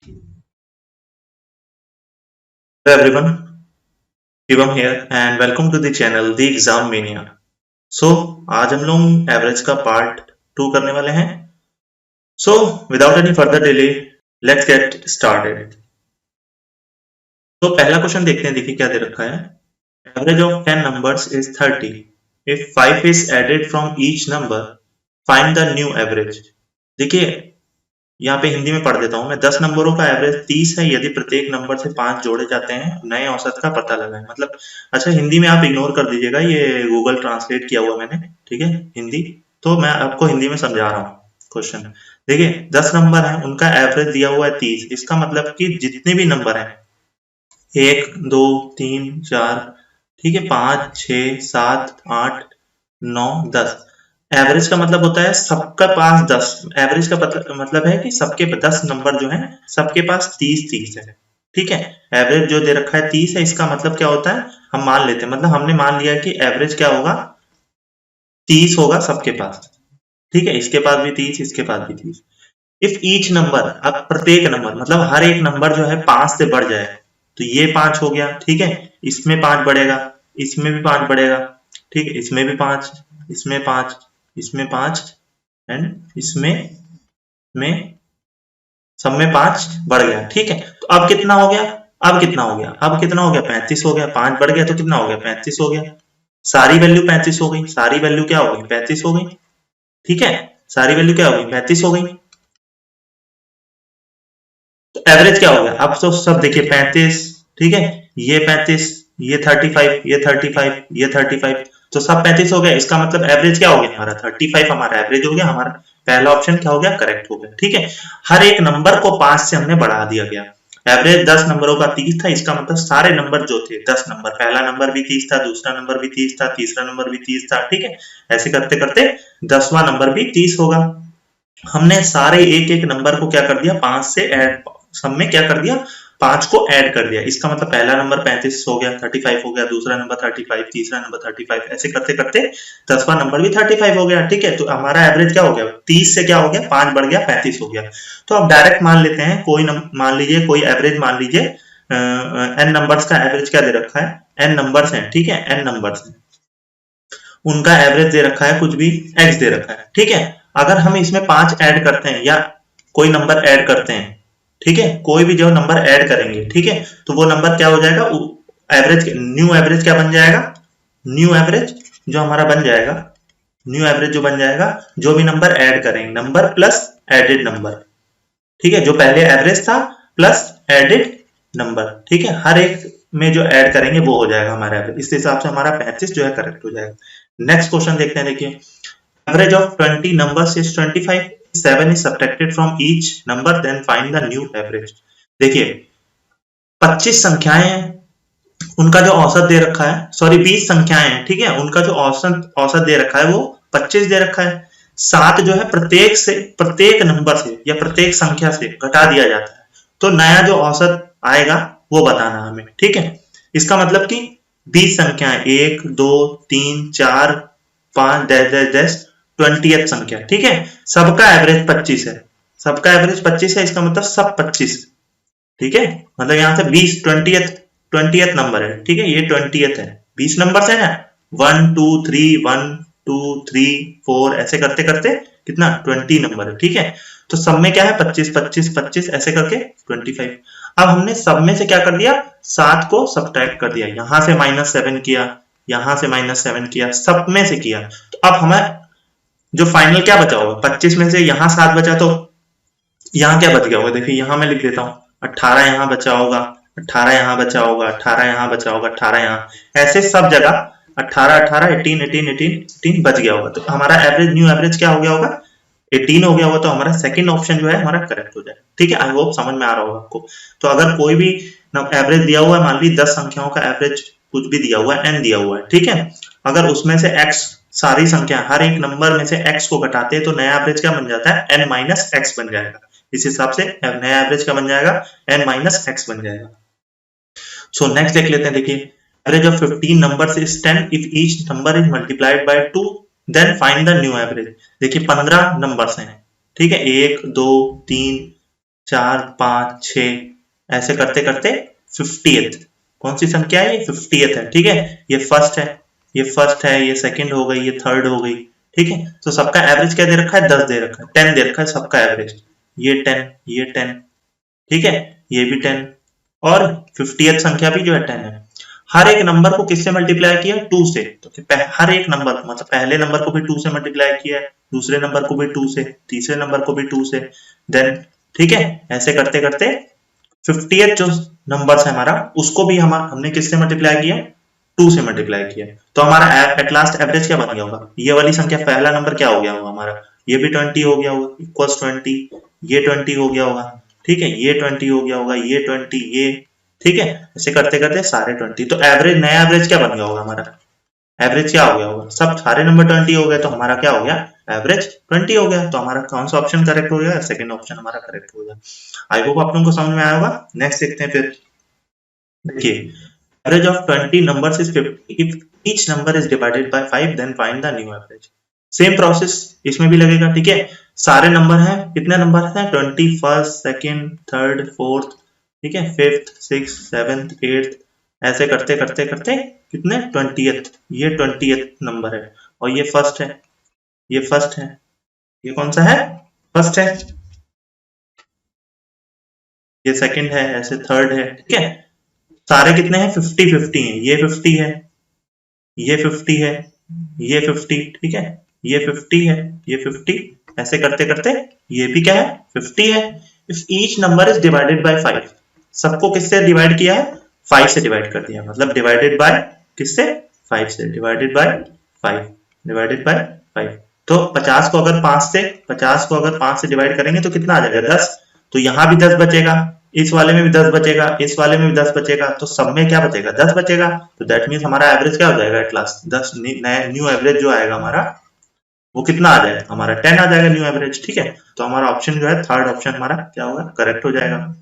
Hello everyone, Shivam here and welcome to the channel The Exam Mania. So आज हम लोग average का part 2 करने वाले हैं. So without any further delay, let's get started. तो पहला क्वेश्चन देखते हैं. देखिए क्या दे रखा है. Average of 10 numbers is 30. If 5 is added from each number, find the new average. देखिए यहाँ पे हिंदी में पढ़ देता हूँ मैं. 10 नंबरों का एवरेज 30 है यदि प्रत्येक नंबर से 5 जोड़े जाते हैं. नए औसत का पता लगाएं. मतलब अच्छा, हिंदी में आप इग्नोर कर दीजिएगा, ये गूगल ट्रांसलेट किया हुआ मैंने. ठीक है, हिंदी तो मैं आपको हिंदी में समझा रहा हूँ क्वेश्चन. देखिए 10 नंबर है, उनका एवरेज दिया हुआ है 30. इसका मतलब कि जितने भी नंबर हैं 1 2 3 4, ठीक है, 5 6 7 8 9 10. एवरेज का मतलब होता है सबका पास 10. एवरेज का मतलब है कि सबके 10 नंबर जो है सबके पास 30 है. ठीक है, एवरेज जो दे रखा है 30 है. इसका मतलब क्या होता है, हम मान लेते हैं, मतलब हमने मान लिया कि एवरेज क्या होगा, 30 होगा सबके पास. ठीक है, इसके पास भी 30, इसके पास भी 30. इफ ईच नंबर, अब प्रत्येक नंबर मतलब हर एक नंबर जो है 5 से बढ़ जाए, तो ये 5 हो गया. ठीक है, इसमें 5 बढ़ेगा, इसमें भी 5 बढ़ेगा. ठीक है, इसमें भी 5, इसमें 5, इसमें 5 एंड इसमें में सब में 5 बढ़ गया. ठीक है, तो अब कितना हो गया, अब कितना हो गया, अब कितना हो गया, 35 हो गया. 5 बढ़ गया तो कितना हो गया, 35 हो गया. सारी वैल्यू 35 हो गई. सारी वैल्यू क्या हो गई, 35 हो गई. ठीक है, सारी वैल्यू क्या हो गई, 35 हो गई. तो एवरेज क्या हो गया, अब तो सब देखिए 35. ठीक है, ये 35, ये 35, ये 35, ये 35, तो सब 35 हो गया. इसका मतलब एवरेज क्या हो गया हमारा, 35 हमारा एवरेज हो गया. हमारा पहला ऑप्शन क्या हो गया, करेक्ट हो गया. ठीक है, हर एक नंबर को 5 से हमने बढ़ा दिया गया. एवरेज 10 नंबरों का 30 था. इसका मतलब सारे नंबर जो थे 10 नंबर, पहला नंबर भी 30 था, दूसरा नंबर भी 30 था, तीसरा नंबर भी 30 था. ठीक है, ऐसे करते करते 10वां नंबर भी 30 होगा. हमने सारे एक एक नंबर को क्या कर दिया, 5 से ऐड, सब में क्या कर दिया, 5 को ऐड कर दिया. इसका मतलब पहला नंबर 35 हो गया, 35 हो गया, दूसरा नंबर 35, तीसरा नंबर 35, ऐसे करते करते 10वां नंबर भी 35 हो गया. ठीक है, तो हमारा एवरेज क्या हो गया, 30 से क्या हो गया, 5 बढ़ गया, 35 हो गया. तो अब डायरेक्ट मान लेते हैं, कोई मान लीजिए, कोई एवरेज मान लीजिए. एन नंबर्स का एवरेज क्या दे रखा है, एन नंबर्स हैं. ठीक है, एन नंबर्स हैं, उनका एवरेज दे रखा है कुछ भी, एक्स दे रखा है. ठीक है, अगर हम इसमें 5 ऐड करते हैं या कोई नंबर ऐड करते हैं, ठीक है, कोई भी जो नंबर ऐड करेंगे, ठीक है, तो वो नंबर क्या हो जाएगा, एवरेज, न्यू एवरेज क्या बन जाएगा, न्यू एवरेज जो हमारा बन जाएगा, न्यू एवरेज जो बन जाएगा, जो भी नंबर ऐड करेंगे, नंबर प्लस एडेड नंबर. ठीक है, जो पहले एवरेज था प्लस एडेड नंबर. ठीक है, हर एक में जो ऐड करेंगे वो हो जाएगा हमारा एवरेज. इस हिसाब से हमारा 35 जो है करेक्ट हो जाएगा. नेक्स्ट क्वेश्चन देखते हैं. देखिए, average of 20 numbers is 25. 7 is subtracted from each number, then find the new average. देखिए 25 संख्याएं हैं, उनका जो औसत दे रखा है, सॉरी 20 संख्याएं हैं. ठीक है, उनका जो औसत औसत दे रखा है वो 25 दे रखा है. 7 जो है प्रत्येक से, प्रत्येक नंबर से या प्रत्येक संख्या से घटा दिया जाता है, तो नया जो औसत आएगा वो बताना हमें. ठीक है, इसका मतलब कि 20 संख्याएं, 1 2 3 4 5 डैश डैश डैश 20th संख्या. ठीक है, सबका एवरेज 25 है, सबका एवरेज 25 है. इसका मतलब सब 25. ठीक है, मतलब यहाँ से 20 20th नंबर है. ठीक है, ये 20th है, 20 नंबर है ना, 1 2 3 1 2 3 4 ऐसे करते करते कितना 20 नंबर है. ठीक है, तो सब में क्या है, 25 25 25 ऐसे करके 25. अब हमने सब में से क्या कर दिया, 7 को सब्ट्रैक्ट कर दिया, यहां से -7 किया, यहां से -7 किया, सब में से किया. तो अब हमें जो फाइनल क्या बचा होगा, 25 में से यहाँ 7 बचा, तो यहाँ क्या बच गया होगा, देखिए यहाँ मैं लिख देता हूँ, 18 यहाँ बचा होगा, 18 यहाँ बचा होगा, 18 यहाँ बचा होगा, 18 यहाँ, ऐसे सब जगह 18 18 18 18 18 18 बच गया होगा. तो हमारा एवरेज, न्यू एवरेज क्या हो गया होगा, 18 हो गया होगा. तो हमारा सेकंड ऑप्शन जो है हमारा करेक्ट हो जाए. ठीक है, आई होप समझ में आ रहा होगा आपको. तो अगर कोई भी एवरेज दिया हुआ है, मान ली 10 संख्याओं का एवरेज कुछ भी दिया हुआ है, एन दिया हुआ है, ठीक है, अगर उसमें से एक्स, सारी संख्या, हर एक नंबर में से x को घटाते हैं, तो नया एवरेज क्या बन जाता है, n माइनस एक्स बन जाएगा. इस हिसाब से नया एवरेज क्या बन जाएगा, n माइनस एक्स बन जाएगा. सो नेक्स्ट देख लेते हैं. देखिए, average of 15 numbers is 10 if each number is multiplied by 2, then find the new average. देखिए 15 नंबर्स हैं. ठीक है, 1 2 3 4 5 6 ऐसे करते करते 50th कौन सी संख्या है, ये 50th है, ठीक है। ये फर्स्ट है, ये फर्स्ट है, ये सेकंड हो गई, ये थर्ड हो गई, ठीक है। तो सबका एवरेज क्या दे रखा है, 10 दे रखा है, 10 दे रखा है सबका एवरेज। ये 10, ये 10, ठीक है, ये भी 10, और 50th संख्या भी जो है 10 है। हर एक नंबर को किससे मल्टीप्लाई किया, 2 से। तो हर एक नंबर मतलब पहले नंबर को भी 2 से मल्टीप्लाई किया है, दूसरे नंबर को भी 2 से, तीसरे नंबर को भी 2 से, देन ठीक है, ऐसे करते करते 50th जो नंबर है हमारा उसको भी हमने किससे मल्टीप्लाई किया, 2 से मल्टीप्लाई किया। तो हमारा एट लास्ट एवरेज क्या बन गया होगा, ये वाली संख्या पहला नंबर क्या हो गया होगा हमारा, ये भी 20 हो गया होगा, इक्वल्स 20, ये 20 हो गया होगा, ठीक है, ये 20 हो गया होगा, ये 20, ये, ठीक है, ऐसे करते करते सारे 20। तो एवरेज, नया एवरेज क्या बन गया होगा हमारा, एवरेज क्या हो गया होगा, सब सारे नंबर 20 हो गए तो हमारा क्या हो गया, एवरेज 20 हो गया। तो हमारा कौन सा ऑप्शन करेक्ट हो गया, सेकंड ऑप्शन हमारा करेक्ट हो गया। आई होप आप लोगों को समझ में आया होगा। नेक्स्ट देखते हैं फिर, देखिए average of 20 numbers is 50 if each number is divided by 5 then find the new average. Same process इसमें भी लगेगा, ठीक है। सारे नंबर हैं, कितने नंबर हैं, 20, फर्स्ट, सेकंड, थर्ड, फोर्थ, ठीक है, फिफ्थ, सिक्स, सेवेंथ, एट्थ, ऐसे करते करते करते कितने, 20th, ये 20th नंबर है, और ये फर्स्ट है, ये फर्स्ट है, ये कौन सा है, फर्स्ट है, ये सेकंड है, ऐसे थर्ड है, ठीक है। सारे कितने हैं, 50-50 हैं, ये 50 है, ये 50 है, ये 50, ठीक है, ये 50 है, ये 50, ऐसे करते करते ये भी क्या है, 50 है। If each number is divided by 5, सबको किससे डिवाइड किया है, 5 से डिवाइड कर दिया, मतलब डिवाइडेड बाय किससे, 5 से, डिवाइडेड बाय 5, डिवाइडेड बाय 5। तो 50 को अगर 5 से, 50 को अगर 5 से डिवाइड करेंगे तो कितना आ जाएगा, 10। तो यहां भी 10 बचेगा, इस वाले में भी 10 बचेगा, इस वाले में भी 10 बचेगा, तो सब में क्या बचेगा, 10 बचेगा। तो दैट मीन्स हमारा एवरेज क्या हो जाएगा एट लास्ट, 10 न्यू एवरेज जो आएगा हमारा वो कितना आ जाएगा, हमारा 10 आ जाएगा न्यू एवरेज, ठीक है। तो हमारा ऑप्शन जो है थर्ड ऑप्शन हमारा क्या होगा, करेक्ट हो जाएगा।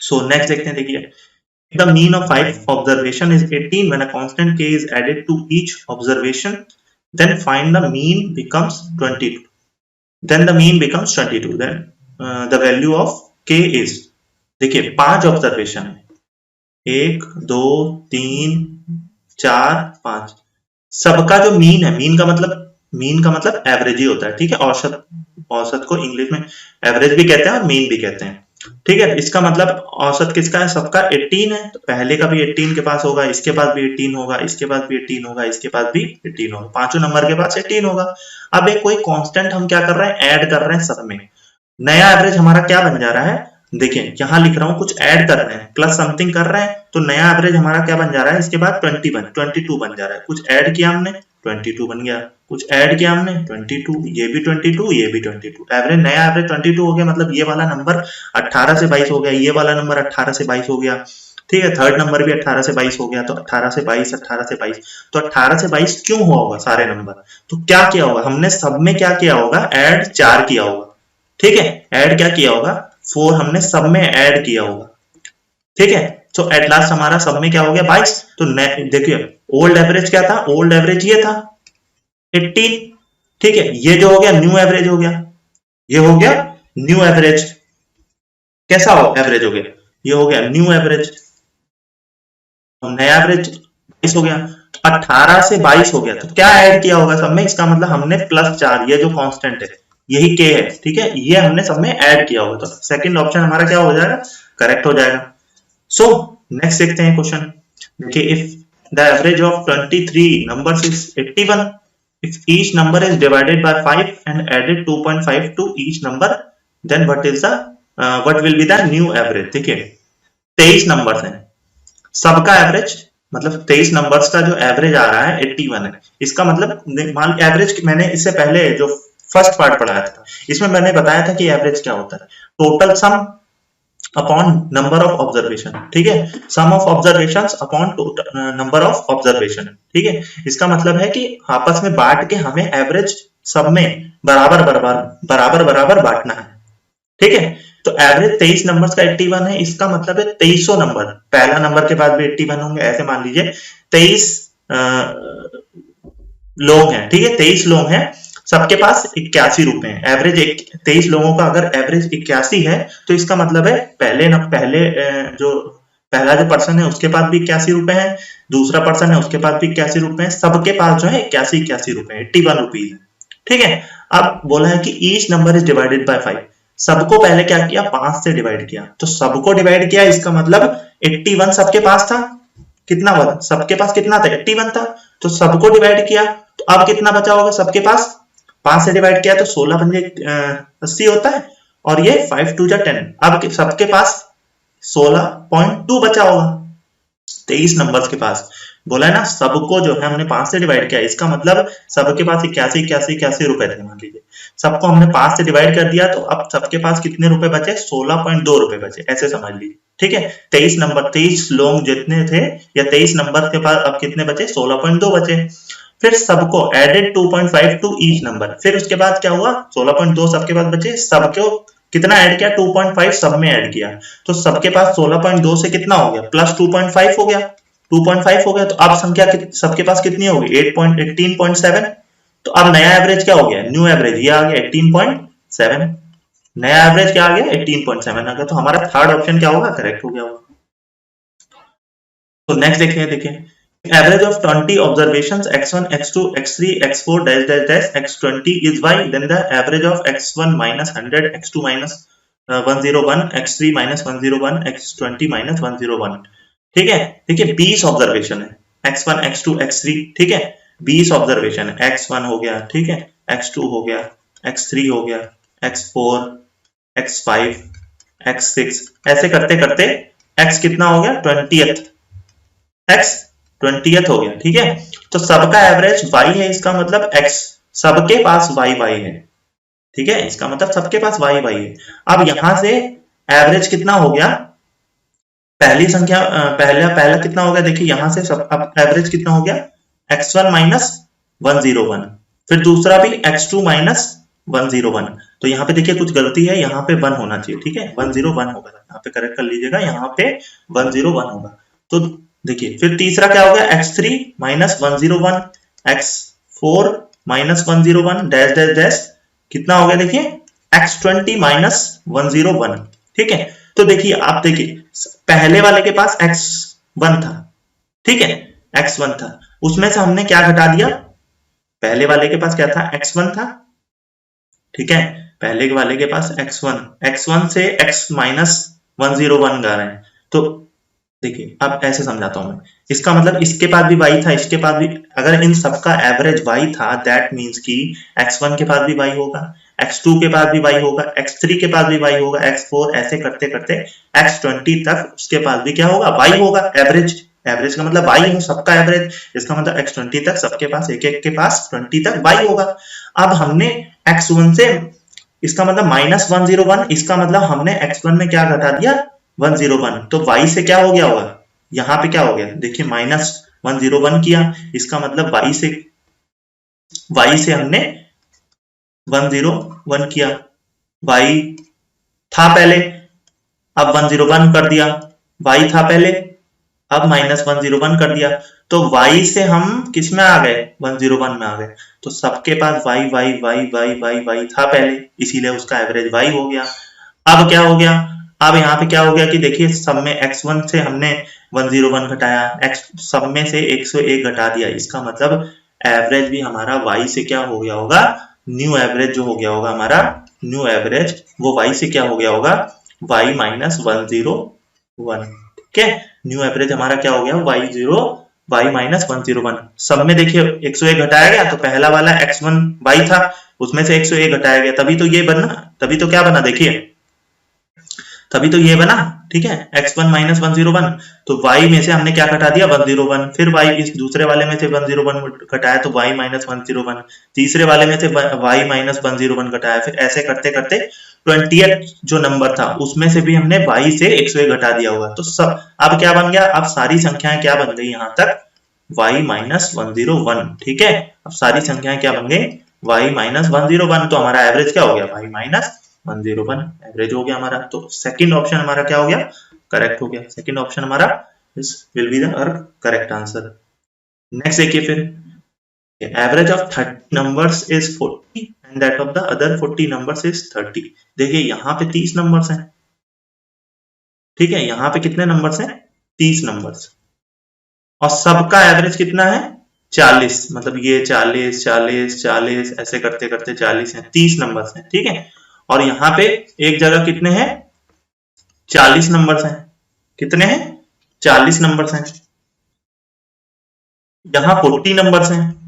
सो नेक्स्ट देखते हैं, देखिए the mean of 5 observation is 18 when a constant k is added to each observation, then find the mean becomes 22, then the mean becomes 22, then the value of k is, देखिए 5 observation है, 1 2 3 4 5, सबका जो mean है, mean का मतलब average ही होता है, ठीक है। औसत, औसत को इंग्लिश में एवरेज भी कहते हैं और मीन भी कहते हैं, ठीक है। इसका मतलब औसत किसका है, सबका 18 है, तो पहले का भी 18 के पास होगा, इसके पास भी 18 होगा, इसके पास भी 18 होगा, इसके पास भी 18 होगा, पांचों नंबर के पास 18 होगा। अब एक कोई कांस्टेंट हम क्या कर रहे हैं, ऐड कर रहे हैं सब में, नया एवरेज हमारा क्या बन जा रहा है, देखिए यहां लिख रहा हूं, कुछ ऐड कर रहे हैं, प्लस समथिंग कर रहे हैं, तो नया एवरेज हमारा क्या बन जा रहा है, इसके बाद 22 बन जा रहा है। कुछ ऐड किया हमने, 22 बन गया, कुछ ऐड किया हमने 22, ये भी 22, ये भी 22, एवरेज, नया एवरेज 22 हो गया। मतलब ये वाला नंबर 18 से 22 हो गया, ये वाला नंबर 18 से 22 हो गया, ठीक है। थर्ड नंबर भी 18 से 22 हो गया, तो 18 से 22, 18 से 22, तो 18 से 22 क्यों हुआ होगा सारे नंबर, तो क्या किया होगा हमने, सब में क्या किया होगा, ऐड 4 किया होगा, ठीक है। ऐड क्या किया होगा, 4 हमने सब में ऐड किया होगा, ठीक है। तो एट लास्ट हमारा सब में क्या हो गया, 22। तो देखिए ओल्ड एवरेज क्या था, ओल्ड एवरेज ये था 18, ठीक है। ये जो हो गया न्यू एवरेज हो गया, ये हो गया न्यू एवरेज, कैसा हो एवरेज हो गया, ये हो गया न्यू एवरेज, नया एवरेज 22 हो गया, 18 से 22 हो गया, तो क्या ऐड किया होगा सब में, इसका मतलब हमने +4, ये जो कांस्टेंट है यही के है, ठीक है, ये हमने सब में ऐड किया होगा, तो सेकंड ऑप्शन हमारा क्या हो जाएगा, करेक्ट हो जाएगा। सो नेक्स्ट देखते हैं क्वेश्चन, देखिए if the average of 23 numbers is 81, if each number is divided by 5 and added 2.5 to each number, then what will be the new average। देखिए 23 नंबर्स हैं, सबका एवरेज मतलब 23 नंबर्स का जो एवरेज आ रहा है 81 है, इसका मतलब मान एवरेज, मैंने इससे पहले जो फर्स्ट पार्ट पढ़ाया था इसमें मैंने बताया था कि एवरेज क्या होता है, total sum upon number of observation, ठीक है, sum of observations upon number of observation, ठीक है। इसका मतलब है कि आपस में बांट के हमें एवरेज सब में बराबर बराबर बराबर बांटना है, ठीक है। तो एवरेज 23 नंबर्स का 81 है, इसका मतलब है 2300 नंबर, पहला नंबर के बाद भी 81 होंगे, ऐसे मान लीजिए 23 लोग हैं, ठीक है, 23 लोग हैं, सबके पास 81 रुपए है, एवरेज 23 लोगों का अगर एवरेज 81 है तो इसका मतलब है जो पहला जो पर्सन है उसके पास भी 81 रुपए है, दूसरा पर्सन है उसके पास भी 81 रुपए है, सबके पास जो है 81 रुपए 81 रुपीज है। ठीक है, अब बोला है कि each number is divided by 5। सबको पहले क्या किया, 5 से डिवाइड किया, तो सबको डिवाइड किया, इसका मतलब 81 सबके पास था। कितना हुआ, सबके पास कितना था, 81 था, तो सबको डिवाइड किया, तो अब कितना बचा होगा सबके पास, 5 से डिवाइड किया तो 16 पंजे 80 होता है, और ये 5 2 जा 10, अब सबके पास 16.2 बचा होगा 23 नंबर्स के पास। बोला है ना सबको जो है हमने 5 से डिवाइड किया, इसका मतलब सबके पास 81 रुपए थे, मान लीजिए सबको हमने 5 से डिवाइड कर दिया, तो अब सबके पास कितने रुपए बचे, 16.2 रुपए बचे, ऐसे समझ लीजिए। ठीक है, 23 लोग जितने थे या 23 नंबर के पास अब कितने बचे, 16.2 बचे। फिर सबको एडेड 2.5 टू ईच नंबर, फिर उसके बाद क्या हुआ, 16.2 सबके पास बचे, सबको कितना ऐड किया, 2.5 सब में ऐड किया, तो सबके पास 16.2 से कितना हो गया, प्लस 2.5 हो गया, 2.5 हो गया, तो अब संख्या सबके पास कितनी होगी, 18.7। तो अब नया एवरेज क्या हो गया, न्यू एवरेज ये आ गया 18.7, नया एवरेज क्या आ गया 18.7 आ गया, तो हमारा थर्ड ऑप्शन क्या होगा, करेक्ट हो गया होगा। तो नेक्स्ट देखिए average of 20 observations x1 x2 x3 x4 dash dash dash x20 is y, then the average of x1 minus 100 x2 minus 101 x3 minus 101 x20 minus 101। ठीक है, देखिए 20 ऑब्जर्वेशन है, x1 x2 x3, ठीक है 20 ऑब्जर्वेशन है, x1 हो गया, ठीक है x2 हो गया, x3 हो गया, x4 x5 x6, ऐसे करते करते x कितना हो गया 20th, x 20th हो गया। ठीक है, तो सबका एवरेज y है, इसका मतलब x, सबके पास y है। ठीक है, इसका मतलब सबके पास y है। अब यहां से एवरेज कितना हो गया, पहली संख्या पहला कितना हो गया, देखिए यहां से सब अब एवरेज कितना हो गया, x1 माइनस 101, फिर दूसरा भी x2 माइनस 101, तो यहाँ पे देखिए कुछ गलती है, यहाँ पे 1 होना चाहिए। ठीक है, 101 होगा, यहाँ पे करेक्ट कर लीजिएगा, यहाँ पे 101 होगा। तो देखिए फिर तीसरा क्या हो गया, x3 minus 101 x4 minus 101 dash dash dash, कितना हो गया देखिए x20 माइनस 101। ठीक है, तो देखिए आप देखिए पहले वाले के पास x1 था, ठीक है x1 था, उसमें से हमने क्या घटा दिया, पहले वाले के पास क्या था, x1 था। ठीक है, पहले वाले के पास x1 से x माइनस 101 गा रहे हैं, तो देखिए अब ऐसे समझाता हूं मैं, इसका मतलब इसके पास भी y था, इसके पास भी, अगर इन सबका एवरेज y था, दैट मींस कि x1 के पास भी y होगा, x2 के पास भी y होगा, x3 के पास भी y होगा, x4, ऐसे करते करते x20 तक उसके पास भी क्या होगा, y होगा। एवरेज का मतलब y है, सबका एवरेज, इसका मतलब x20 तक सबके पास एक एक के पास 20 तक y होगा। अब हमने x1 से, इसका मतलब माइनस 101, इसका मतलब हमने x1 में क्या घटा दिया 101, तो y से क्या हो गया होगा, यहाँ पे क्या हो गया देखिए माइनस 101 किया, इसका मतलब y से हमने 101 किया, y था पहले, अब 101 कर दिया, y था पहले, अब माइनस 101 कर दिया, तो y से हम किस में आ गए, 101 में आ गए, तो सबके पास y था पहले, इसीलिए उसका एवरेज y हो गया। अब क्या हो गया, अब यहाँ पे क्या हो गया कि देखिए सब में x1 से हमने 101 घटाया, सब में से 101 घटा दिया, इसका मतलब एवरेज भी हमारा y से क्या हो गया होगा, न्यू एवरेज जो हो गया होगा हमारा, न्यू एवरेज वो y से क्या हो गया होगा, y माइनस 101। ठीक है, न्यू एवरेज हमारा क्या हो गया, y माइनस 101। सब में देखिए 101 घटाया गया, तो पहला वाला x1 y था, उसमें से 101 घटाया गया, तभी तो ये बना, तभी तो क्या बना देखिए, तभी तो ये बना। ठीक है, x1 माइनस 101, तो y में से हमने क्या घटा दिया 101, फिर y इस दूसरे वाले में से 101 घटाया तो y माइनस 101, तीसरे वाले में से y माइनस 101 घटाया, फिर ऐसे करते करते 20th जो नंबर था उसमें से भी हमने y से 101 घटा दिया होगा, तो सब अब क्या बन गया, अब सारी संख्याएं क्या बन गई यहाँ तक, y माइनस 101। ठीक है, अब सारी संख्याएं क्या बन गई, y माइनस 101, तो हमारा एवरेज क्या हो गया, y माइनस 101 एवरेज हो गया हमारा। तो सेकंड ऑप्शन हमारा क्या हो गया, करेक्ट हो गया, सेकंड ऑप्शन हमारा इस will be the correct answer. Next देखिए फिर average of 30 numbers is 40 and that of the other 40 numbers is 30। देखिए यहाँ पे 30 नंबर्स हैं, ठीक है, यहाँ पे कितने नंबर्स हैं, 30 नंबर्स, और सबका एवरेज कितना है, 40, मतलब ये 40 40 40 ऐसे करते करते 40 है, 30 नंबर्स हैं, ठीक है। और यहाँ पे एक जगह कितने हैं, 40 नंबर्स हैं, कितने हैं, 40 नंबर्स हैं, यहाँ 40 नंबर्स हैं,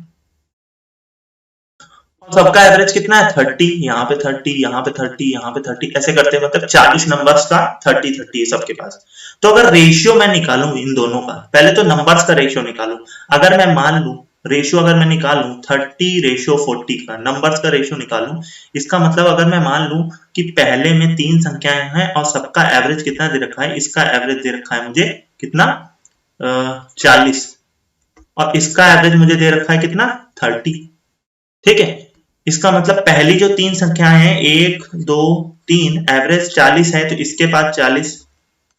सबका एवरेज कितना है, 30, यहाँ पे 30, यहाँ पे 30, यहाँ पे 30, ऐसे करते हैं, मतलब 40 नंबर्स का 30 30 है सबके पास। तो अगर रेशियो मैं निकालूं इन दोनों का, पहले तो नंबर्स का रेशियो निकालूं, अगर मैं मान लूं रेशियो अगर मैं निकालूं 30:40 का, नंबर्स का रेशियो निकालूं, इसका मतलब अगर मैं मान लूं कि पहले में 3 संख्याएं हैं और सबका एवरेज कितना दे रखा है, इसका एवरेज दे रखा है मुझे कितना, 40, और इसका एवरेज मुझे दे रखा है कितना, 30, ठीक है। इसका मतलब पहली जो 3 संख्याएं हैं 1 2 3, एवरेज 40 है, तो इसके पास 40,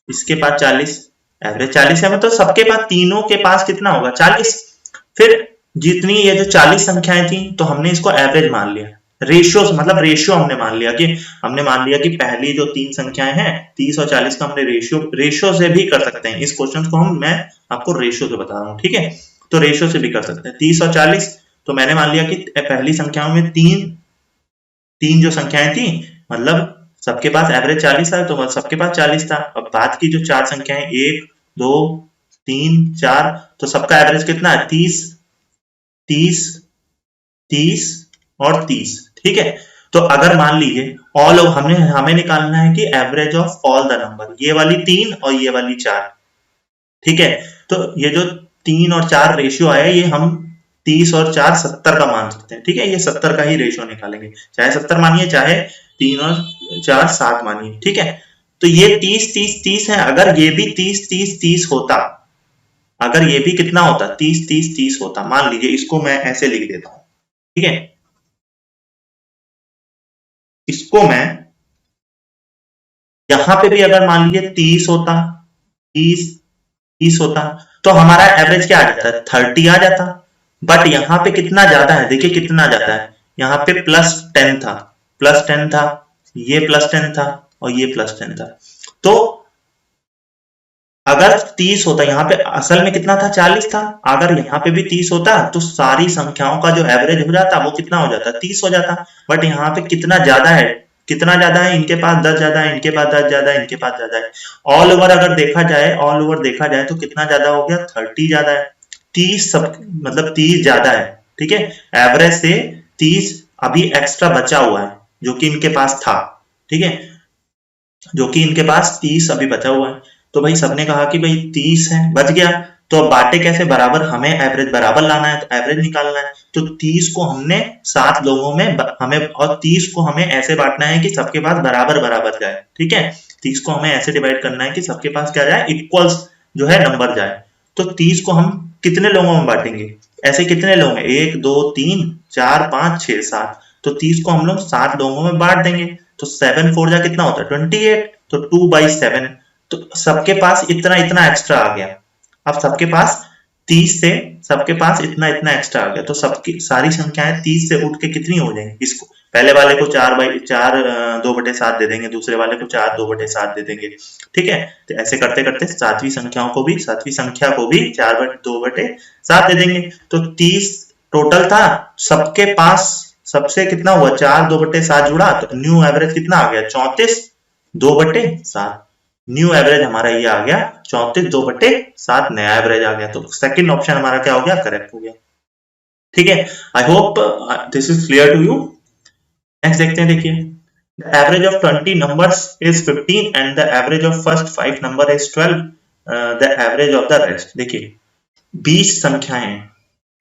इसके पास 40, एवरेज 40 है, मतलब सबके पास, तीनों के पास कितना होगा, 40। फिर जितनी ये जो 40 संख्याएं थी तो हमने इसको एवरेज मान लिया, रेशियो मतलब रेशियो हमने मान लिया कि पहली जो 3 संख्याएं हैं 30 और 40 का हमने रेशियो से भी कर सकते हैं, इस क्वेश्चन को मैं आपको रेशियो से बता रहा हूं, ठीक है। तो रेशियो से भी कर सकते हैं 30 और 40। तो मैंने मान लिया कि पहली संख्याओं में तीन जो संख्याएं थी, मतलब सबके पास एवरेज 40 है, तो सबके पास 40 था। अब बाद की जो 4 संख्याएं 1 2 3 4, तो सबका एवरेज कितना है, 30 30 30 और 30, ठीक है। तो अगर मान लीजिए ऑल ऑफ हमें निकालना है कि average of all the number, ये वाली 3 और ये वाली 4, ठीक है। तो ये जो 3 और 4 रेशियो आया, ये हम 30 और 4 70 का मान सकते हैं, ठीक है, ये 70 का ही रेशियो निकालेंगे, चाहे 70 मानिए, चाहे 3 और 4 60 मानिए, ठीक है। तो ये 30 30 30 है, अगर ये भी 30 30 30 होता, अगर ये भी कितना होता, 30 30 30 होता, मान लीजिए इसको मैं ऐसे लिख देता हूं, ठीक है, इसको मैं यहां पे भी अगर मान लीजिए 30 होता, 30 30 होता, तो हमारा एवरेज क्या आ जाता, 30 आ जाता। बट यहाँ पे कितना ज्यादा है, देखिए कितना ज्यादा है, यहाँ पे +10 था, +10 था, ये +10 था, और ये +10 था। तो अगर 30 होता, यहाँ पे असल में कितना था, 40 था, अगर यहाँ पे भी 30 होता तो सारी संख्याओं का जो एवरेज हो जाता वो कितना हो जाता, 30 हो जाता। बट यहाँ पे कितना ज्यादा है, कितना ज्यादा है, इनके पास 10 ज्यादा है, इनके पास 10 ज्यादा है, इनके पास ज्यादा है। ऑल ओवर अगर देखा जाए, ऑल ओवर देखा जाए तो कितना ज्यादा हो गया, 30 ज्यादा है, 30 सब मतलब 30 ज्यादा है, ठीक है। एवरेज से 30 अभी एक्स्ट्रा बचा हुआ है, जो कि इनके पास था, ठीक है, जो कि इनके पास 30 अभी बचा हुआ है। तो भाई सबने कहा कि भाई 30 है, बच गया, तो अब बांटे कैसे, बराबर, हमें एवरेज बराबर लाना है, तो एवरेज निकालना है। तो 30 को हमने 7 लोगों में हमें, और 30 को हमें ऐसे बांटना है कि सबके पास बराबर बराबर जाए, ठीक है। 30 को हमें ऐसे डिवाइड करना है कि सबके पास क्या जाए, इक्वल्स जो है नंबर जाए। तो 30 को हम कितने लोगों में बांटेंगे, ऐसे कितने लोग हैं, 1 2 3 4 5 6 7, तो 30 को हम लोग 7 लोगों में बांट देंगे। तो 7 4 जा कितना होता है, 28, तो 2/7, तो सबके पास इतना इतना एक्स्ट्रा आ गया। अब सबके पास 30 से सबके पास इतना इतना एक्स्ट्रा आ गया, तो सबकी सारी संख्याएं 30 से उठ के कितनी हो जाएंगी, इसको पहले वाले को 4/4 2/7 दे देंगे, दूसरे वाले को 4 2/7 दे देंगे, ठीक है। तो ऐसे करते करते सातवीं संख्या को भी 4/2/7 दे देंगे। तो 30 टोटल था, सबके पास सबसे कितना हुआ, 4 2/7 जुड़ा, तो न्यू एवरेज कितना आ गया, 34 2/7। न्यू एवरेज हमारा ये आ गया 34 2/7, नया एवरेज आ गया। तो सेकंड ऑप्शन हमारा क्या हो गया, करेक्ट हो गया, ठीक है। I hope this is clear to you. Next देखते हैं, देखिए, the average of 20 numbers is 15 and the average of first 5 number is 12, the average of the rest. देखिए 20 संख्याएं हैं,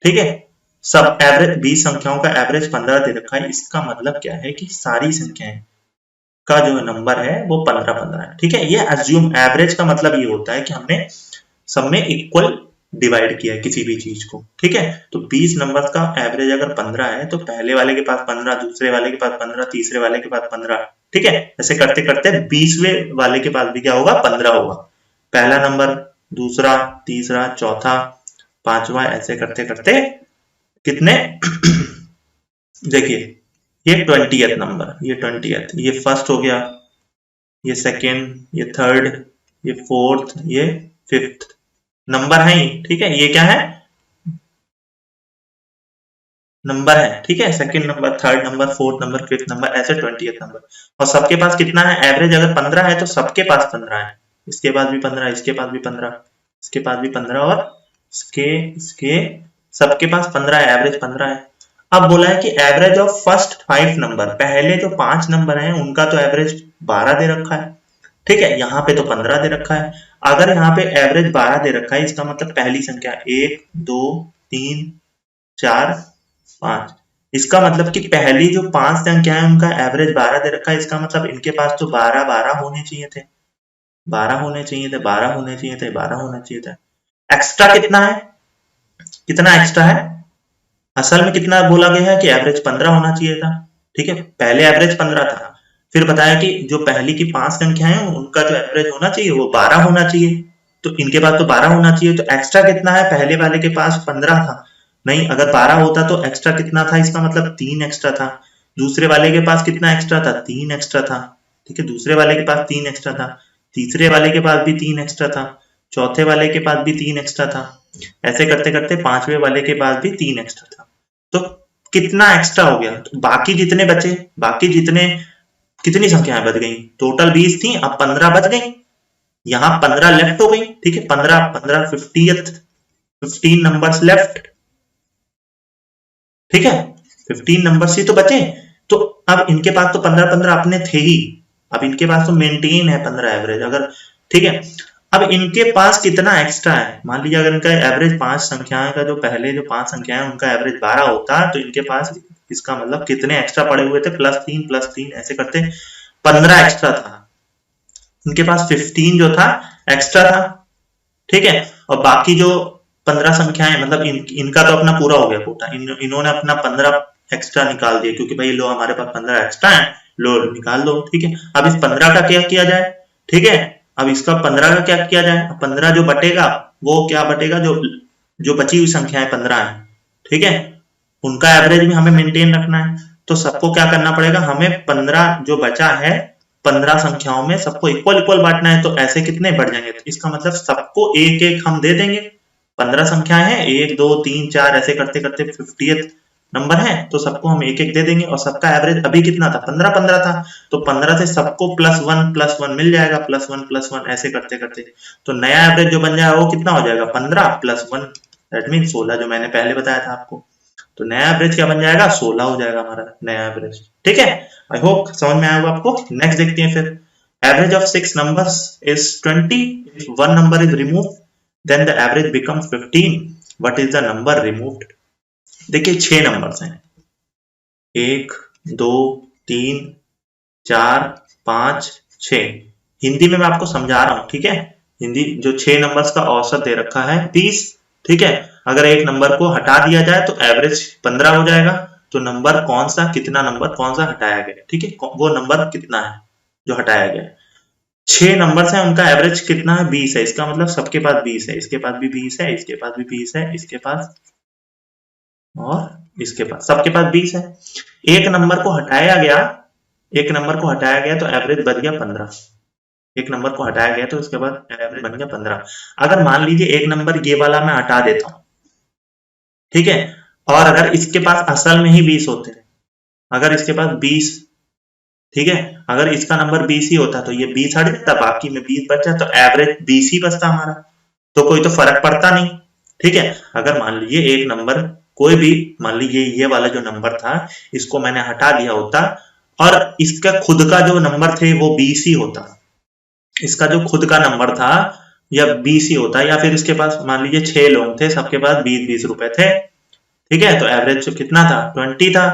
ठीक है, सब एवरेज 20 संख्याओं का एवरेज 15 दे रखा है, इसका मतलब क्या है कि सारी संख्याएं का जो नंबर है वो 15 है, ठीक है। ये अज्यूम, एवरेज का मतलब ये होता है कि हमने सब में इक्वल डिवाइड किया है किसी भी चीज को, ठीक है। तो 20 नंबर का एवरेज अगर 15 है, तो पहले वाले के पास 15, दूसरे वाले के पास 15, तीसरे वाले के पास 15, ठीक है। ऐसे करते करते 20वें वाले के पास भी क्या होगा, 15 होगा, पहला नंबर, दूसरा, तीसरा, चौथा, पांचवा, ऐसे करते करते कितने देखिए, ये 20th नंबर, ये 20th, ये फर्स्ट हो गया, ये सेकेंड, ये थर्ड, ये फोर्थ, ये फिफ्थ नंबर है ही, ठीक है। ये क्या है, नंबर है, ठीक है। Second number, third number, fourth number, fifth number, ऐसे 20th नंबर। और सबके पास कितना है एवरेज, अगर 15 है तो सबके पास 15 है, इसके पास भी 15, इसके पास भी 15, इसके पास भी 15, और इसके इसके सबके पास 15 है, एवरेज 15 है। अब बोला है कि एवरेज ऑफ फर्स्ट 5 नंबर, पहले जो 5 नंबर हैं उनका तो एवरेज 12 दे रखा है, ठीक है। यहाँ पे तो 15 दे रखा है। अगर यहाँ पे एवरेज 12 दे रखा है, इसका मतलब पहली संख्या 1 2 3 4 5, इसका मतलब कि पहली जो 5 संख्याएं उनका एवरेज 12 दे रखा है, इसका मतलब इनके पास तो 12 12 होने चाहिए थे, 12 होने चाहिए थे, 12 होने चाहिए थे, 12 होने चाहिए थे। एक्स्ट्रा कितना है, कितना एक्स्ट्रा है, असल में कितना बोला गया है कि एवरेज 15 होना चाहिए था, ठीक है। पहले एवरेज 15 था, फिर बताया कि जो पहली की 5 संख्याएं हैं उनका जो एवरेज होना चाहिए वो 12 होना चाहिए, तो इनके पास तो 12 होना चाहिए। तो एक्स्ट्रा कितना है, पहले वाले के पास 15 था, नहीं, अगर 12 होता तो एक्स्ट्रा कितना था, इसका मतलब 3 एक्स्ट्रा था। दूसरे वाले के पास कितना एक्स्ट्रा था, 3 एक्स्ट्रा था, ठीक है। दूसरे वाले के पास 3 एक्स्ट्रा था, तीसरे वाले के पास भी 3 एक्स्ट्रा था, चौथे वाले के पास भी 3 एक्स्ट्रा था, ऐसे करते करते पांचवें वाले के पास भी 3 एक्स्ट्रा था। तो कितना एक्स्ट्रा हो गया, तो बाकी जितने बचे, बाकी जितने, कितनी संख्याएं बच गई, टोटल 20 थी, अब 15 बच गई, यहाँ 15 लेफ्ट हो गई, ठीक है। 15 15 50th, 15 नंबर्स लेफ्ट, ठीक है। 15 नंबर्स ही तो बचे। तो अब इनके पास तो 15 15 अपने थे ही, अब इनके पास तो मेंटेन है 15 एवरेज, अगर, ठीक है। अब इनके पास कितना एक्स्ट्रा है, मान लीजिए अगर इनका एवरेज 5 संख्याएं का, जो पहले जो 5 संख्याएं उनका एवरेज 12 होता, तो इनके पास इसका मतलब कितने एक्स्ट्रा पड़े हुए थे, प्लस 3 ऐसे करते 15 एक्स्ट्रा था, इनके पास 15 जो था एक्स्ट्रा था, ठीक है। और बाकी जो 15 संख्याएं, मतलब इनका तो अपना पूरा हो गया कोटा, इन्होंने अपना 15 एक्स्ट्रा निकाल दिया, क्योंकि भाई लो हमारे पास 15 एक्स्ट्रा है, लो निकाल लो, ठीक है। अब इस 15 का क्या किया जाए, ठीक है। अब इसका 15 का क्या किया जाए, 15 जो बटेगा वो क्या बटेगा, जो जो बची हुई संख्याएं 15 है, ठीक है, उनका एवरेज भी हमें मेंटेन रखना है। तो सबको क्या करना पड़ेगा, हमें 15 जो बचा है 15 संख्याओं में सबको इक्वल इक्वल बांटना है, तो ऐसे कितने बढ़ जाएंगे, तो इसका मतलब सबको एक एक हम दे देंगे। 15 संख्याएं हैं, 1 2 3 4 ऐसे करते करते 50th नंबर है, तो सबको हम एक एक दे देंगे, और सबका एवरेज अभी कितना था, 15 15 था, तो 15 से सबको प्लस वन मिल जाएगा, प्लस वन ऐसे करते करते, तो नया एवरेज जो बन जाएगा वो कितना हो जाएगा, 15 प्लस 1, दैट मीन 16, जो मैंने पहले बताया था आपको। तो नया एवरेज क्या बन जाएगा, 16 हो जाएगा हमारा नया एवरेज, ठीक है। आई होप समझ में आया होगा आपको। नेक्स्ट देखते हैं फिर, average of 6 numbers is 20, if one number is removed then the average becomes 15, what is the number removed। देखिए 6 नंबर्स हैं, 1 2 3 4 5 6, हिंदी में मैं आपको समझा रहा हूं, ठीक है। हिंदी जो 6 नंबर्स का औसत दे रखा है 20, ठीक है। अगर एक नंबर को हटा दिया जाए तो एवरेज 15 हो जाएगा, तो नंबर कौन सा, कितना नंबर कौन सा हटाया गया, ठीक है, वो नंबर कितना है जो हटाया गया है। 6 नंबर्स हैं, उनका एवरेज कितना है, 20 है, इसका मतलब सबके पास 20 है, इसके पास भी 20 है, इसके पास भी 20 है, इसके पास और इसके पास, सबके पास 20 है। एक नंबर को हटाया गया, एक नंबर को हटाया गया तो एवरेज बन गया 15, एक नंबर को हटाया गया तो उसके बाद एवरेज बन गया 15। अगर मान लीजिए एक नंबर ये वाला मैं हटा देता हूं, ठीक है, और अगर इसके पास असल में ही 20 होते हैं, अगर इसके पास 20, ठीक है, अगर इसका नंबर 20 ही होता तो ये 20 हट जाता, बाकी में 20 बचा, तो एवरेज 20 ही बचता हमारा, तो कोई तो फर्क पड़ता नहीं, ठीक है। अगर मान लीजिए एक नंबर, कोई भी, मान लीजिए ये वाला जो नंबर था इसको मैंने हटा दिया होता, और इसका खुद का जो नंबर थे वो 20 ही होता, इसका जो खुद का नंबर था या 20 ही होता, या फिर इसके पास मान लीजिए 6 लोग थे, सबके पास 20 20 रुपए थे, ठीक है, तो एवरेज कितना था, 20 था।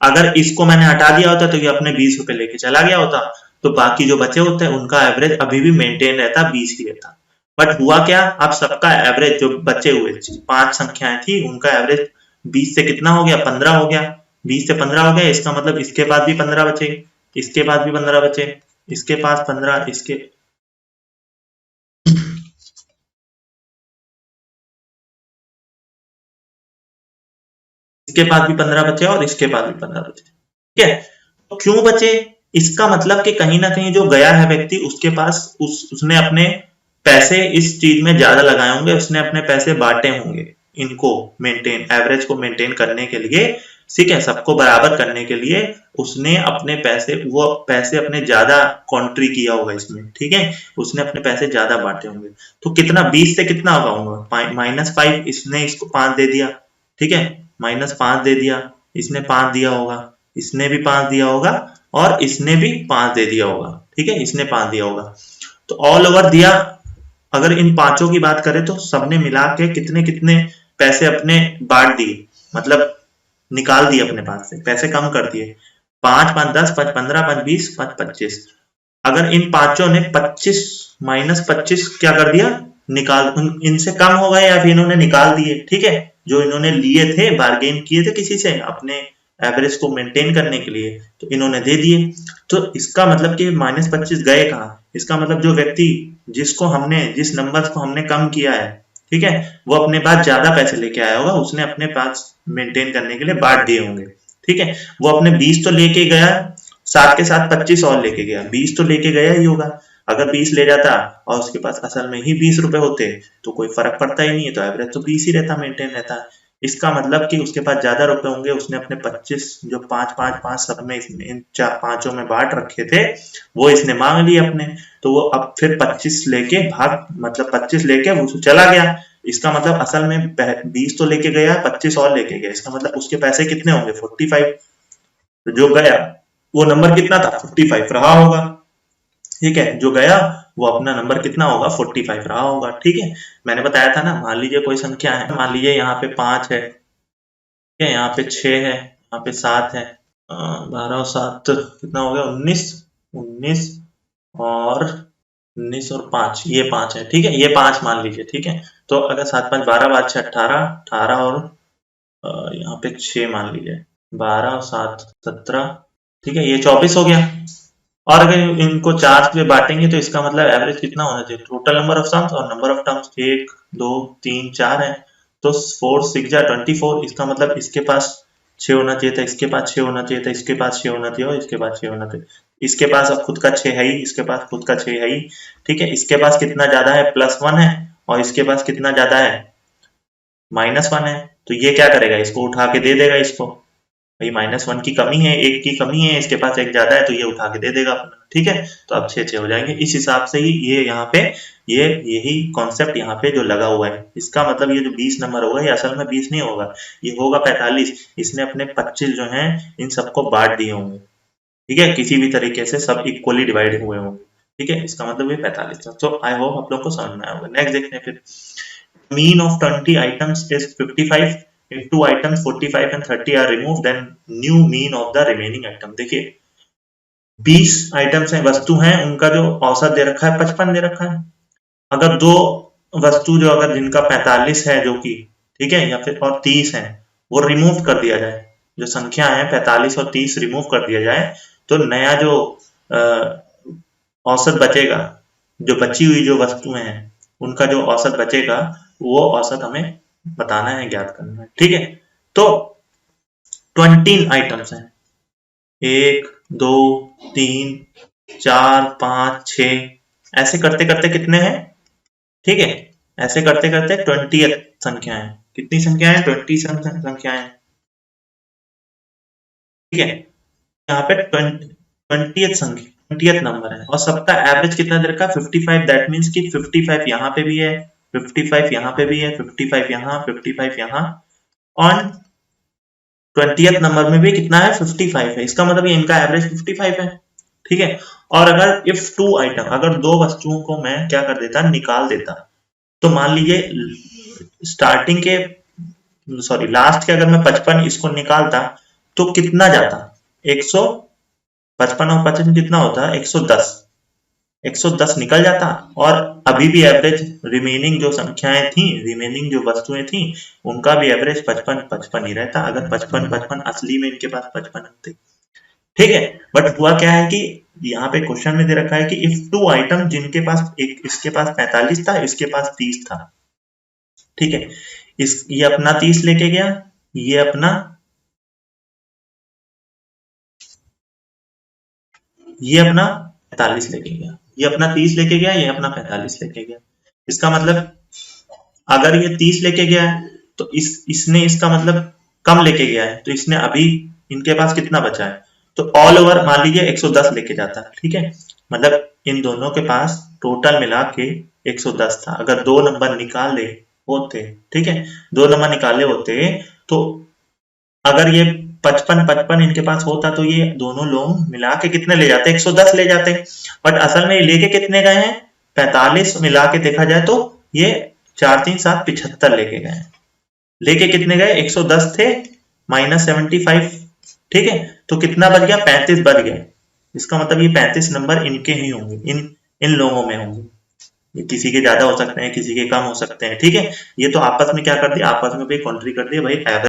अगर इसको मैंने हटा दिया होता तो ये अपने 20 रुपए लेके चला गया होता, तो बाकी जो बचे होते हैं उनका एवरेज अभी भी मेंटेन रहता, 20 ही रहता। बट हुआ क्या, अब सबका एवरेज जो बचे हुए 5 संख्याएं थी उनका एवरेज 20 से कितना हो गया, 15 हो गया, 20 से 15 हो गया, इसका मतलब इसके पास भी 15 बचे, इसके पास भी 15 बचे, इसके पास 15, इसके इसके पास भी 15 बचे और इसके पास भी 15 बचे। ठीक है, तो क्यों बचे? इसका मतलब कि कहीं ना कहीं जो गया है व्यक्ति, उसके पास उसने अपने पैसे इस चीज में ज्यादा लगाए होंगे, उसने अपने पैसे बांटे होंगे इनको मेंटेन, एवरेज को मेंटेन करने के लिए, ठीक है, सबको बराबर करने के लिए उसने अपने पैसे, वो पैसे अपने ज्यादा कॉन्ट्री किया होगा इसमें। ठीक है, उसने अपने पैसे ज्यादा बांटे होंगे। तो कितना, 20 से कितना होगा, -5, इसने इसको 5 दे दिया। ठीक है, -5 दे दिया, इसने 5 दिया होगा, इसने भी 5 दिया होगा और इसने भी 5 दे दिया होगा। ठीक है, इसने 5 दिया होगा, तो ऑल ओवर दिया। अगर इन पांचों की बात करें तो सबने मिला के कितने कितने पैसे अपने बांट दिए, मतलब निकाल दिए अपने पास से, पैसे कम कर दिए। 5 5 10 5 15 5 20 5 25। अगर इन पांचों ने 25 -25 क्या कर दिया, निकाल, इनसे कम हो गए या फिर इन्होंने निकाल दिए। ठीक है, जो इन्होंने लिए थे, बार्गेन किए थे किसी से अपने एवरेज को मेंटेन करने के लिए, तो इन्होंने दे दिए। तो इसका मतलब कि -25 गए कहाँ, इसका मतलब जो व्यक्ति जिसको हमने, जिस नंबर को हमने कम किया है, ठीक है, वो अपने पास ज्यादा पैसे लेके आया होगा, उसने अपने पास मेंटेन करने के लिए बांट दिए होंगे। ठीक है, वो अपने 20 तो लेके गया, साथ के साथ 25 और लेके गया, 20 तो लेके गया ही होगा। अगर 20 ले जाता और उसके पास असल में ही 20 रुपए होते तो कोई फर्क पड़ता ही नहीं है, तो एवरेज तो 20 ही रहता, मेंटेन रहता। इसका मतलब कि उसके पास ज्यादा रुपए होंगे, उसने अपने 25 जो 5 5 5 सब में इन पांचों में बांट रखे थे, वो इसने मांग लिए अपने। तो वो अब फिर 25 लेके भाग, मतलब 25 लेके वो चला गया। इसका मतलब असल में 20 तो लेके गया, 25 और लेके गया, इसका मतलब उसके पैसे कितने होंगे, 45। तो जो गया वो नंबर कितना था, 45 रहा होगा। ठीक है, जो गया वो अपना नंबर कितना होगा, 45 रहा होगा। ठीक है, मैंने बताया था ना, मान लीजिए कोई संख्या है, मान लीजिए यहाँ पे 5 है, ठीक है, यहाँ पे 6 है, यहाँ पे 7 है, 12 और 7 कितना हो गया, 19, 19 और 19 और 5, ये 5 है। ठीक है, ये 5 मान लीजिए। ठीक है, तो अगर 7 5 12 5 6 18, 18 और यहाँ पे 6 मान लीजिए, 12 और 7 17, ठीक है, ये 24 हो गया। और अगर इनको 4 से बांटेंगे तो इसका मतलब एवरेज कितना होना चाहिए, टोटल नंबर ऑफ सम्स और नंबर ऑफ टर्म्स 1 2 3 4 है, तो 4 6 जा 24। इसका मतलब इसके पास 6 होना चाहिए था, इसके पास 6 होना चाहिए था, इसके पास 6 होना चाहिए और इसके पास 6 होना चाहिए। इसके पास अब खुद का 6 है ही, इसके पास खुद का 6 है ही। ठीक है, इसके पास कितना ज्यादा है, +1 है, और इसके पास कितना ज्यादा है, -1 है। तो ये क्या करेगा, इसको उठा के दे देगा इसको, भाई -1 की कमी है, 1 की कमी है, इसके पास 1 ज्यादा है, तो ये उठा के दे देगा अपना। ठीक है, तो अब 6 6 हो जाएंगे। इस हिसाब से ही ये यहाँ पे, ये यही कॉन्सेप्ट यहाँ पे जो लगा हुआ है, इसका मतलब ये जो 20 नंबर होगा, ये असल में 20 नहीं होगा, ये होगा 45। इसने अपने 25 जो है इन सबको बांट दिए होंगे। ठीक है, किसी भी तरीके से सब इक्वली डिवाइड हुए होंगे। ठीक है, इसका मतलब ये 45 था। तो आई होप आप लोग को समझ में आया होगा। नेक्स्ट देखते हैं फिर, mean of 20 items is 55. If 2 items 45 and 30 are removed, then new mean of the remaining item। देखिए 20 आइटम्स हैं, वस्तु हैं, उनका जो औसत दे रखा है 55 दे रखा है। अगर दो वस्तु जो, अगर जिनका 45 है जो कि, ठीक है, या फिर और 30 है, वो रिमूव कर दिया जाए, जो संख्या है 45 और 30 रिमूव कर दिया जाए, तो नया जो औसत बचेगा, जो बची हुई जो वस्तुएं हैं उनका जो औसत बचेगा, वो औसत हमें बताना है, ज्ञात करना है। ठीक है, तो 20 आइटम्स हैं, 1 2 3 4 5 6, ऐसे करते करते कितने हैं, ठीक है, ऐसे करते करते 20th संख्या है। कितनी संख्या है, 20 संख्या है। ठीक है, यहाँ पे 20th संख्या, 20th नंबर है, और सबका एवरेज कितना दे रखा है, 55। दैट मीन्स कि 55 यहाँ पे भी है, 55 यहाँ पे भी है, 55 यहाँ, 55 यहाँ, और 20th नंबर में भी कितना है, 55 है। इसका मतलब ये इनका एवरेज 55 है। ठीक है, और अगर इफ 2 आइटम, अगर दो वस्तुओं को मैं क्या कर देता, निकाल देता, तो मान लीजिए स्टार्टिंग के, सॉरी लास्ट के, अगर मैं 55 इसको निकालता तो कितना जाता, 155 और 55 कितना होता, 110, 110 निकल जाता, और अभी भी एवरेज रिमेनिंग जो संख्याएं थी, रिमेनिंग जो वस्तुएं थी, उनका भी एवरेज 55 55 ही रहता, अगर 55 55 असली में इनके पास 55 होते। ठीक है, बट हुआ क्या है कि यहाँ पे क्वेश्चन में दे रखा है कि इफ 2 आइटम, जिनके पास एक, इसके पास 45 था, इसके पास 30 था। ठीक है, ये अपना 30 लेके गया, ये अपना ये अपना 45 लेके गया, ये अपना 30 लेके गया, ये अपना 45 लेके गया। इसका मतलब अगर ये 30 लेके गया है तो इसने इसका मतलब कम लेके गया है, तो इसने अभी इनके पास कितना बचा है, तो ऑल ओवर मान लीजिए 110 लेके जाता है, ठीक है। मतलब इन दोनों के पास टोटल मिला के 110 था। अगर दो नंबर निकाले होते, ठीक है, दो नंबर निकाले होते तो अगर ये 55-55 इनके पास होता तो ये दोनों लोग मिला के कितने ले जाते, 110 ले जाते। बट असल में ये लेके कितने गए हैं, 45 मिला के देखा जाए तो ये 4 3 7 75 लेके गए। लेके कितने गए, 110 थे माइनस 75, ठीक है, तो कितना बच गया, 35 बच गए। इसका मतलब ये 35 नंबर इनके ही होंगे, इन लोगों में होंगे। ये किसी के ज्यादा हो सकते हैं, किसी के कम हो सकते हैं, ठीक है। ये तो आपस में क्या कर दिया, आपस में भी कॉन्ट्री कर दिया भाई,